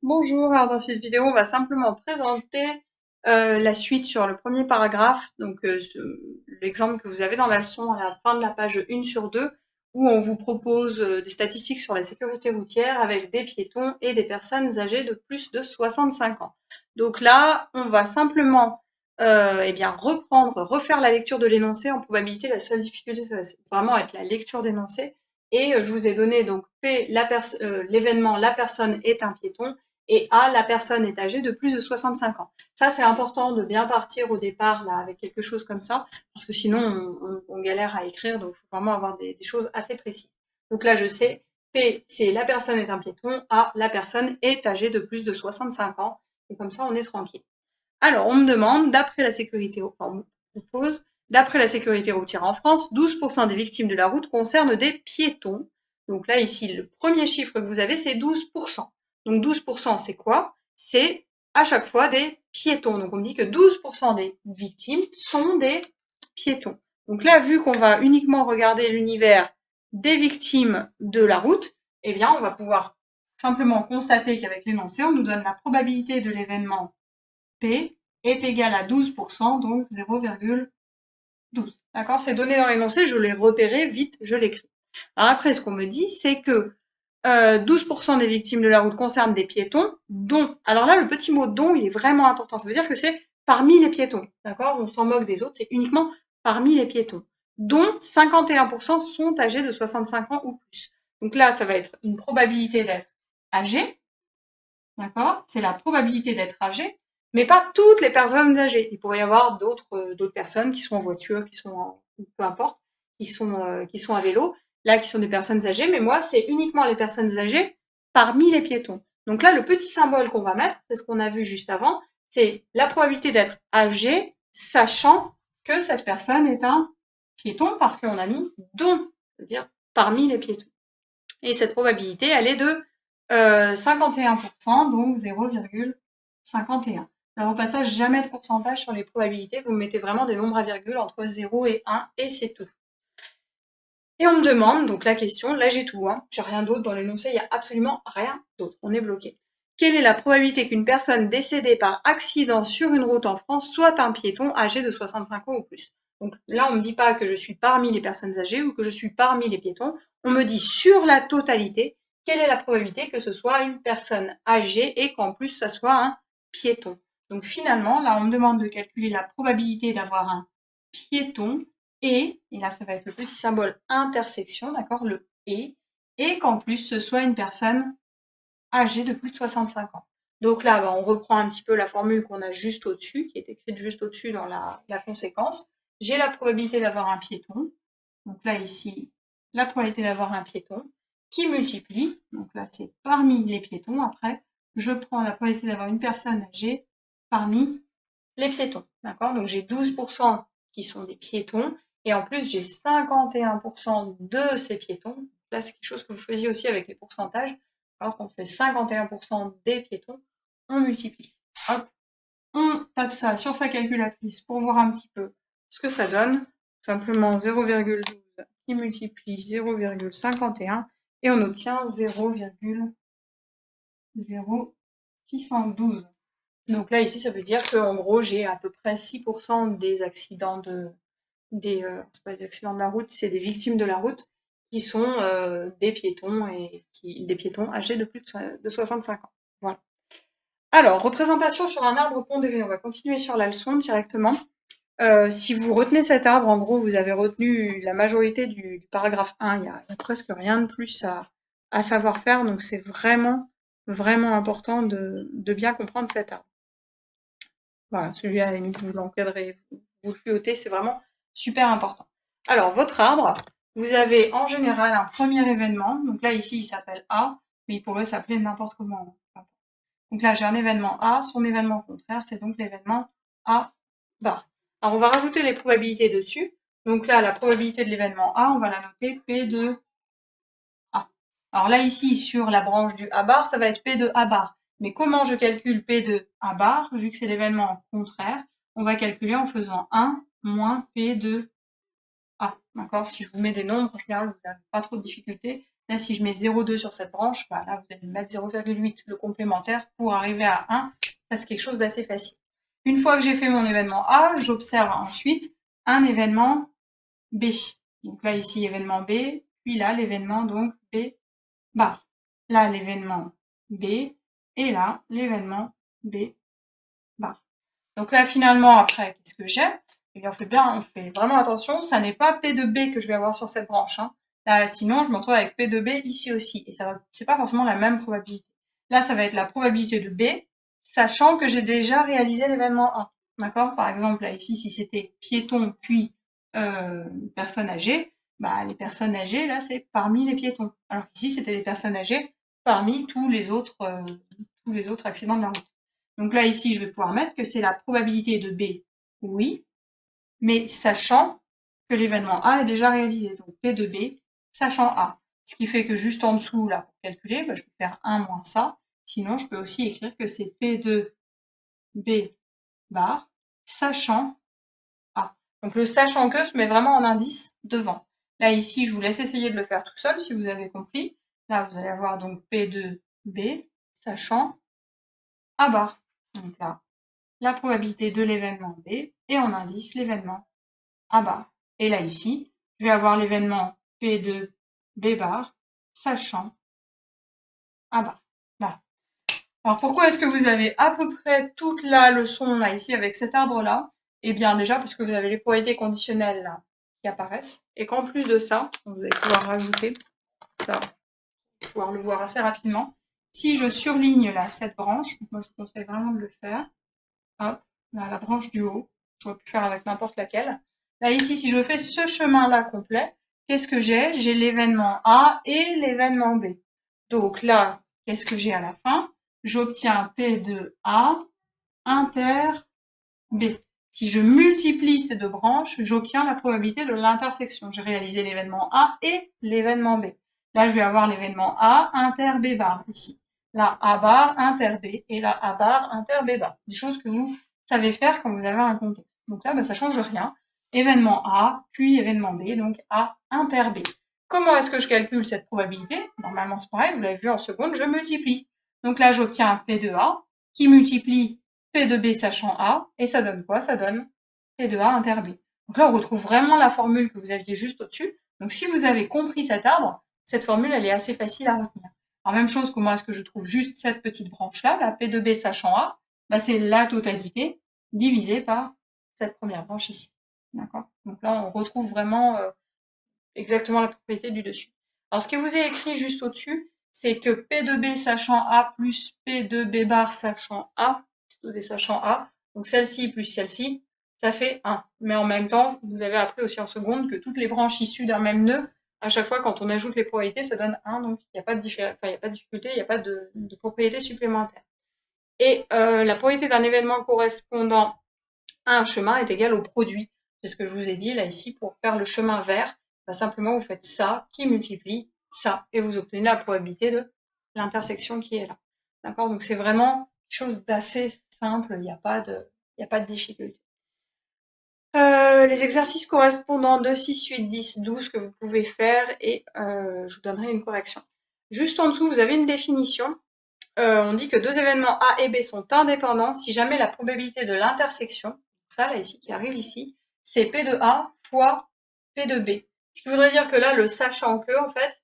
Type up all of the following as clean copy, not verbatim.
Bonjour, alors dans cette vidéo, on va simplement présenter la suite sur le premier paragraphe, donc l'exemple que vous avez dans la leçon à la fin de la page 1 sur 2, où on vous propose des statistiques sur la sécurité routière avec des piétons et des personnes âgées de plus de 65 ans. Donc là, on va simplement refaire la lecture de l'énoncé en probabilité. La seule difficulté, ça va vraiment être la lecture d'énoncé. Et je vous ai donné donc P, l'événement, la personne est un piéton, et A, la personne est âgée de plus de 65 ans. Ça, c'est important de bien partir au départ là avec quelque chose comme ça, parce que sinon on galère à écrire, donc il faut vraiment avoir des choses assez précises. Donc là, je sais, P, c'est la personne est un piéton, A, la personne est âgée de plus de 65 ans, et comme ça, on est tranquille. Alors, on me demande, d'après la sécurité, enfin, on pose, d'après la sécurité routière en France, 12% des victimes de la route concernent des piétons. Donc là, ici, le premier chiffre que vous avez, c'est 12%. Donc 12%, c'est quoi? C'est à chaque fois des piétons. Donc on me dit que 12% des victimes sont des piétons. Donc là, vu qu'on va uniquement regarder l'univers des victimes de la route, eh bien, on va pouvoir simplement constater qu'avec l'énoncé, on nous donne la probabilité de l'événement P est égal à 12%, donc 0,12. D'accord? C'est donné dans l'énoncé, je l'ai repéré, vite, je l'écris. Alors après, ce qu'on me dit, c'est que 12% des victimes de la route concernent des piétons, dont, alors là, le petit mot dont, il est vraiment important. Ça veut dire que c'est parmi les piétons. D'accord? On s'en moque des autres, c'est uniquement parmi les piétons. Dont 51% sont âgés de 65 ans ou plus. Donc là, ça va être une probabilité d'être âgé. D'accord? C'est la probabilité d'être âgé, mais pas toutes les personnes âgées. Il pourrait y avoir d'autres personnes qui sont en voiture, qui sont peu importe, qui sont à vélo, là qui sont des personnes âgées, mais moi c'est uniquement les personnes âgées parmi les piétons. Donc là, le petit symbole qu'on va mettre, c'est ce qu'on a vu juste avant, c'est la probabilité d'être âgé, sachant que cette personne est un piéton parce qu'on a mis dont, c'est-à-dire parmi les piétons. Et cette probabilité, elle est de 51%, donc 0,51. Alors au passage, jamais de pourcentage sur les probabilités, vous mettez vraiment des nombres à virgule entre 0 et 1 et c'est tout. Et on me demande, donc la question, là j'ai tout, hein, j'ai rien d'autre dans l'énoncé, il n'y a absolument rien d'autre, on est bloqué. Quelle est la probabilité qu'une personne décédée par accident sur une route en France soit un piéton âgé de 65 ans ou plus? Donc là, on ne me dit pas que je suis parmi les personnes âgées ou que je suis parmi les piétons, on me dit sur la totalité, quelle est la probabilité que ce soit une personne âgée et qu'en plus ça soit un piéton. Donc finalement, là on me demande de calculer la probabilité d'avoir un piéton et là ça va être le petit symbole intersection, d'accord, le et qu'en plus ce soit une personne âgée de plus de 65 ans. Donc là, on reprend un petit peu la formule qu'on a juste au-dessus, qui est écrite juste au-dessus dans la conséquence. J'ai la probabilité d'avoir un piéton, donc là ici, la probabilité d'avoir un piéton, qui multiplie, donc là c'est parmi les piétons, après je prends la probabilité d'avoir une personne âgée parmi les piétons, d'accord? Donc j'ai 12% qui sont des piétons, et en plus j'ai 51% de ces piétons. Là, c'est quelque chose que vous faisiez aussi avec les pourcentages. Quand on fait 51% des piétons, on multiplie. Hop, on tape ça sur sa calculatrice pour voir un petit peu ce que ça donne. Simplement 0,12 qui multiplie 0,51 et on obtient 0,0612. Donc là, ici, ça veut dire qu'en gros, j'ai à peu près 6% des accidents c'est pas des accidents de la route, c'est des victimes de la route qui sont des piétons des piétons âgés de plus de 65 ans. Voilà. Alors, représentation sur un arbre pondéré. On va continuer sur la leçon directement. Si vous retenez cet arbre, en gros, vous avez retenu la majorité du paragraphe 1. Il y a presque rien de plus à savoir faire, donc c'est vraiment, vraiment important de bien comprendre cet arbre. Voilà, celui-là, à la limite, vous l'encadrez, vous le fuyotez, c'est vraiment super important. Alors, votre arbre, vous avez en général un premier événement. Donc là, ici, il s'appelle A, mais il pourrait s'appeler n'importe comment. Donc là, j'ai un événement A, son événement contraire, c'est donc l'événement A bar. Alors, on va rajouter les probabilités dessus. Donc là, la probabilité de l'événement A, on va la noter P de A. Alors là, ici, sur la branche du A bar, ça va être P de A bar. Mais comment je calcule P de A bar, vu que c'est l'événement contraire? On va calculer en faisant 1 moins P de A. D'accord? Si je vous mets des nombres, en général, vous n'avez pas trop de difficultés. Là, si je mets 0,2 sur cette branche, bah, là, vous allez mettre 0,8, le complémentaire, pour arriver à 1. Ça, c'est quelque chose d'assez facile. Une fois que j'ai fait mon événement A, j'observe ensuite un événement B. Donc là, ici, événement B, puis là, l'événement donc B bar. Là, l'événement B, et là, l'événement B bar. Donc là, finalement, après, qu'est-ce que j'ai? Eh bien, on fait vraiment attention, ça n'est pas P de B que je vais avoir sur cette branche. Hein. Là, sinon, je me retrouve avec P de B ici aussi. Et c'est pas forcément la même probabilité. Là, ça va être la probabilité de B, sachant que j'ai déjà réalisé l'événement A. D'accord? Par exemple, là, ici, si c'était piéton puis personne âgée, bah, les personnes âgées, là, c'est parmi les piétons. Alors qu'ici, c'était les personnes âgées parmi tous les autres accidents de la route. Donc là, ici, je vais pouvoir mettre que c'est la probabilité de B, oui, mais sachant que l'événement A est déjà réalisé. Donc P de B, sachant A. Ce qui fait que juste en dessous, là, pour calculer, bah, je peux faire 1 moins ça. Sinon, je peux aussi écrire que c'est P de B bar, sachant A. Donc le sachant que se met vraiment en indice devant. Là, ici, je vous laisse essayer de le faire tout seul, si vous avez compris. Là, vous allez avoir donc P de B, sachant A bar. Donc là, la probabilité de l'événement B et en indice l'événement A bar. Et là ici, je vais avoir l'événement P de B bar, sachant A bar. Voilà. Alors pourquoi est-ce que vous avez à peu près toute la leçon là ici avec cet arbre là? Eh bien déjà parce que vous avez les probabilités conditionnelles là qui apparaissent et qu'en plus de ça, vous allez pouvoir rajouter ça, vous allez pouvoir le voir assez rapidement. Si je surligne là cette branche, moi je vous conseille vraiment de le faire. Hop, là, la branche du haut. J'aurais pu faire avec n'importe laquelle. Là, ici, si je fais ce chemin-là complet, qu'est-ce que j'ai? J'ai l'événement A et l'événement B. Donc là, qu'est-ce que j'ai à la fin? J'obtiens P de A inter B. Si je multiplie ces deux branches, j'obtiens la probabilité de l'intersection. J'ai réalisé l'événement A et l'événement B. Là, je vais avoir l'événement A inter B bar ici. Là, A bar inter B et là, A bar inter B bar. Des choses que vous savez faire quand vous avez un contexte. Donc là, ça change rien. Événement A, puis événement B, donc A inter B. Comment est-ce que je calcule cette probabilité? Normalement, c'est pareil, vous l'avez vu en seconde, je multiplie. Donc là, j'obtiens un P de A qui multiplie P de B sachant A, et ça donne quoi? Ça donne P de A inter B. Donc là, on retrouve vraiment la formule que vous aviez juste au-dessus. Donc si vous avez compris cet arbre, cette formule, elle est assez facile à retenir. Alors même chose, comment est-ce que je trouve juste cette petite branche-là, la P de B sachant A? Bah, c'est la totalité divisée par cette première branche ici. D'accord? Donc là, on retrouve vraiment exactement la propriété du dessus. Alors ce qui vous est écrit juste au-dessus, c'est que P de B sachant A plus P de B bar sachant A, des sachant A, donc celle-ci plus celle-ci, ça fait 1. Mais en même temps, vous avez appris aussi en seconde que toutes les branches issues d'un même nœud, à chaque fois quand on ajoute les probabilités, ça donne 1, donc il n'y a pas de difficulté, il n'y a pas de propriété supplémentaire. Et la probabilité d'un événement correspondant à un chemin est égale au produit. C'est ce que je vous ai dit là ici, pour faire le chemin vert, bah, simplement vous faites ça qui multiplie ça, et vous obtenez la probabilité de l'intersection qui est là. D'accord? Donc c'est vraiment quelque chose d'assez simple, il n'y a pas de difficulté. Les exercices correspondants 2, 6, 8, 10, 12 que vous pouvez faire et je vous donnerai une correction. Juste en dessous, vous avez une définition. On dit que deux événements A et B sont indépendants si jamais la probabilité de l'intersection, ça là ici, qui arrive ici, c'est P de A fois P de B. Ce qui voudrait dire que là, le sachant que, en fait,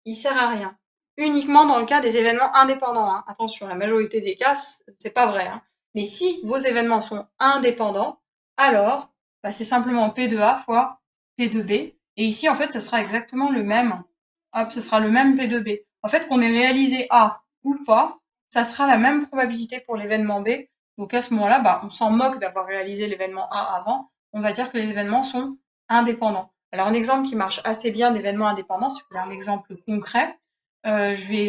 il sert à rien. Uniquement dans le cas des événements indépendants. Hein. Attention, la majorité des cas, c'est pas vrai. Hein. Mais si vos événements sont indépendants, alors bah, c'est simplement P de A fois P de B. Et ici, en fait, ce sera exactement le même. Hop, ce sera le même P de B. En fait, qu'on ait réalisé A ou pas, ça sera la même probabilité pour l'événement B. Donc à ce moment-là, bah, on s'en moque d'avoir réalisé l'événement A avant. On va dire que les événements sont indépendants. Alors un exemple qui marche assez bien d'événements indépendants, si vous voulez un exemple concret, je vais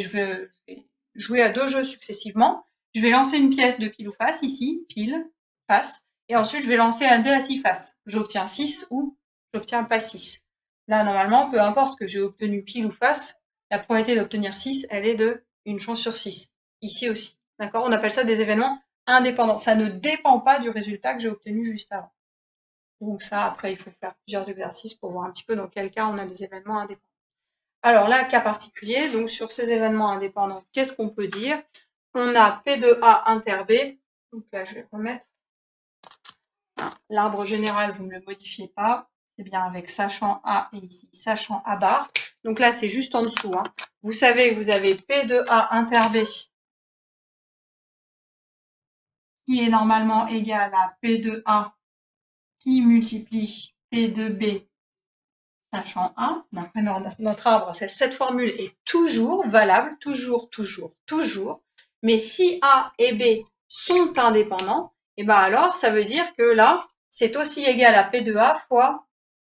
jouer à deux jeux successivement. Je vais lancer une pièce de pile ou face, ici, pile, face, et ensuite je vais lancer un dé à 6 faces. J'obtiens 6 ou j'obtiens pas 6. Là, normalement, peu importe que j'ai obtenu pile ou face, la probabilité d'obtenir 6, elle est de 1 chance sur 6. Ici aussi. D'accord? On appelle ça des événements indépendants. Ça ne dépend pas du résultat que j'ai obtenu juste avant. Donc ça, après, il faut faire plusieurs exercices pour voir un petit peu dans quel cas on a des événements indépendants. Alors là, cas particulier, donc sur ces événements indépendants, qu'est-ce qu'on peut dire? On a P de A inter B, donc là je vais remettre l'arbre général, vous ne le modifiez pas, c'est bien avec sachant A et ici sachant A bar. Donc là c'est juste en dessous, hein. Vous savez que vous avez P de A inter B qui est normalement égal à P de A qui multiplie P de B sachant A. D'après notre arbre, cette formule est toujours valable, toujours. Mais si A et B sont indépendants, et ben alors ça veut dire que là, c'est aussi égal à P de A fois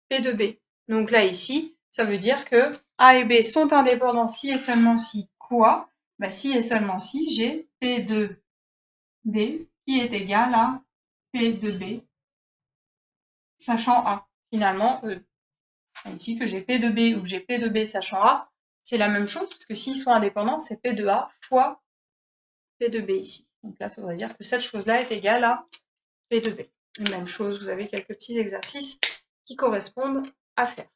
P de B. Donc là, ici, ça veut dire que A et B sont indépendants si et seulement si quoi? Ben, si et seulement si j'ai P de B qui est égal à P de B sachant A. Finalement, ici que j'ai P de B ou que j'ai P de B sachant A, c'est la même chose, parce que s'ils sont indépendants, c'est P de A fois P de B ici. Donc là, ça voudrait dire que cette chose-là est égale à P de B. Même chose, vous avez quelques petits exercices qui correspondent à faire.